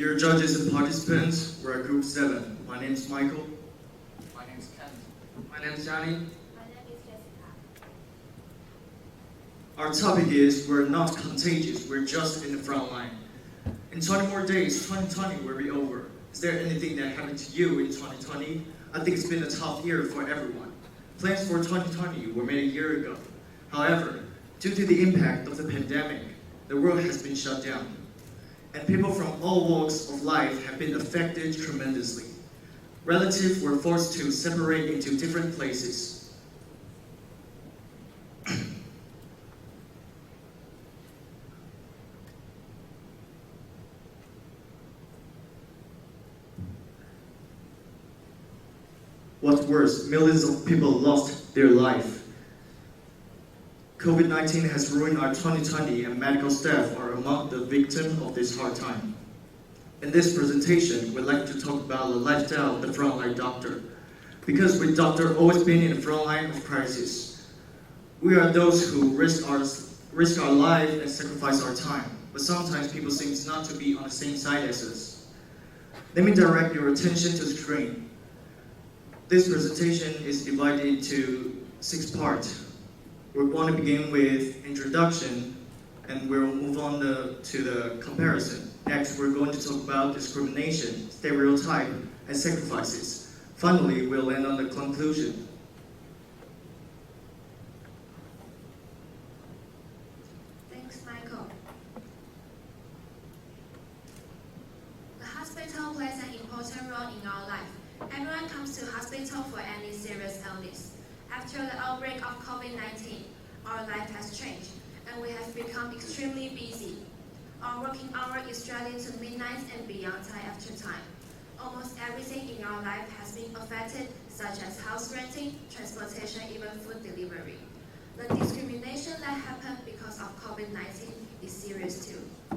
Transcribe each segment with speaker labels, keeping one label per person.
Speaker 1: Dear judges and participants, we're at Group 7. My name is Michael.
Speaker 2: My name is Ken.
Speaker 3: My name is Johnny.
Speaker 4: My name is Jessica.
Speaker 1: Our topic is, we're not contagious, we're just in the front line. In 20 more days, 2020 will be over. Is there anything that happened to you in 2020? I think it's been a tough year for everyone. Plans for 2020 were made a year ago. However, due to the impact of the pandemic, the world has been shut down. And people from all walks of life have been affected tremendously. Relatives were forced to separate into different places. What's worse, millions of people lost their life. COVID-19 has ruined our 2020 and medical staff are among the victims of this hard time. In this presentation, we'd like to talk about the lifestyle of the frontline doctor. Because with doctor always being in the front line of crisis, we are those who risk our life and sacrifice our time. But sometimes people seem not to be on the same side as us. Let me direct your attention to the screen. This presentation is divided into 6 parts. We're going to begin with introduction, and we'll move on to the comparison. Next, we're going to talk about discrimination, stereotype, and sacrifices. Finally, we'll end on the conclusion.
Speaker 4: Thanks, Michael. The hospital plays an important role in our life. Everyone comes to hospital for any serious illness. After the outbreak of COVID-19, our life has changed, and we have become extremely busy. Our working hour is stretching to midnight and beyond time after time. Almost everything in our life has been affected, such as house renting, transportation, even food delivery. The discrimination that happened because of COVID-19 is serious too.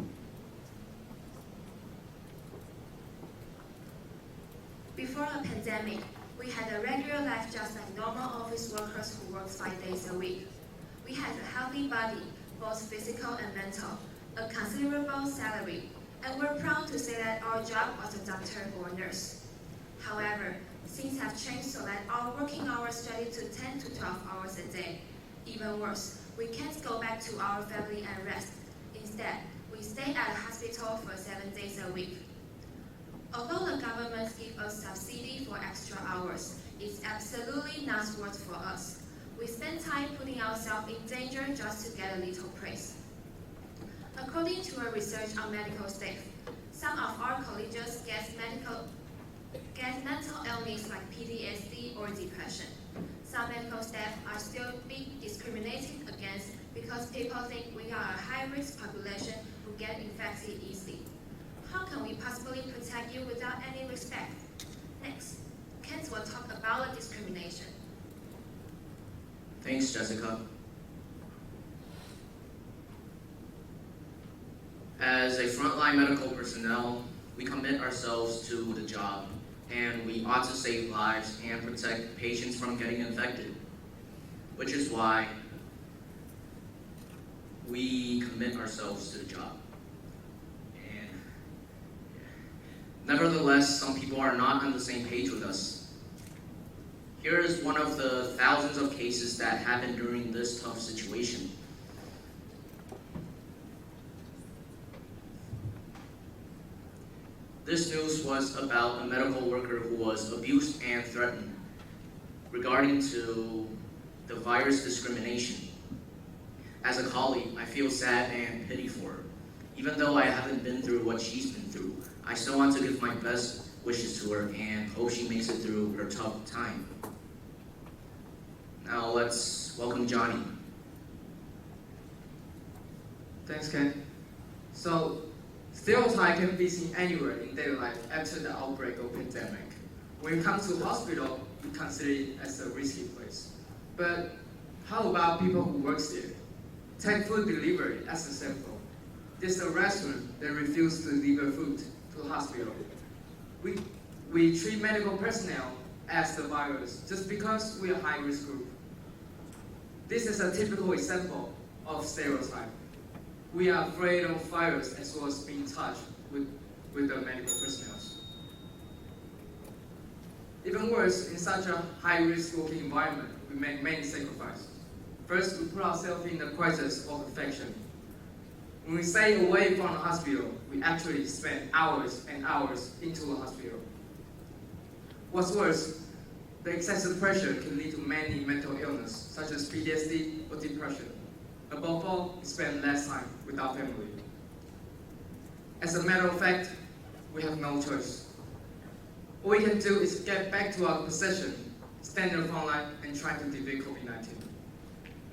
Speaker 4: Before the pandemic, we had a regular life just like normal office workers who work 5 days a week. We had a healthy body, both physical and mental, a considerable salary, and we're proud to say that our job was a doctor or nurse. However, things have changed so that our working hours stretch to 10 to 12 hours a day. Even worse, we can't go back to our family and rest. Instead, we stay at a hospital for 7 days a week. Although the government gives us subsidy for extra hours, it's absolutely not worth for us. We spend time putting ourselves in danger just to get a little praise. According to a research on medical staff, some of our colleagues get mental illness like PTSD or depression. Some medical staff are still being discriminated against because people think we are a high-risk population who get infected easily. How can we possibly protect you without any respect? Next, Kent will talk about the discrimination.
Speaker 3: Thanks, Jessica. As a frontline medical personnel, we commit ourselves to the job, and we ought to save lives and protect patients from getting infected, which is why we commit ourselves to the job. Nevertheless, some people are not on the same page with us. Here is one of the thousands of cases that happened during this tough situation. This news was about a medical worker who was abused and threatened regarding to the virus discrimination. As a colleague, I feel sad and pity for her. Even though I haven't been through what she's been through, I still want to give my best wishes to her and hope she makes it through her tough time. Now let's welcome Johnny.
Speaker 5: Thanks, Ken. So, stereotype can be seen anywhere in daily life after the outbreak of pandemic. When you come to hospital, we consider it as a risky place. But how about people who work there? Take food delivery as an example. There's a restaurant that refuses to deliver food to the hospital. We treat medical personnel as the virus just because we are a high-risk group. This is a typical example of stereotype. We are afraid of virus as well as being touched with with the medical personnel. Even worse, in such a high-risk working environment, we make many sacrifices. First, we put ourselves in the crisis of infection. When we stay away from the hospital, we actually spend hours and hours into the hospital. What's worse, the excessive pressure can lead to many mental illness, such as PTSD or depression. Above all, we spend less time with our family. As a matter of fact, we have no choice. All we can do is get back to our position, stand in the front line, and try to defeat COVID-19.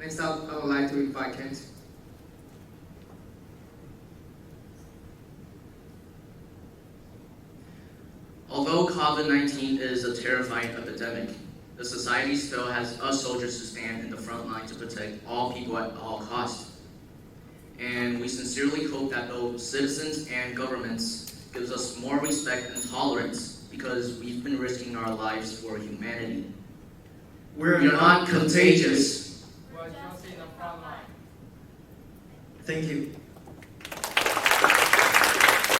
Speaker 5: Next up, I would like to invite Kent.
Speaker 3: Although COVID-19 is a terrifying epidemic, the society still has us soldiers who stand in the front line to protect all people at all costs. And we sincerely hope that both citizens and governments gives us more respect and tolerance because we've been risking our lives for humanity.
Speaker 1: We're
Speaker 3: You're not contagious.
Speaker 5: We're just in the front line.
Speaker 1: Thank you.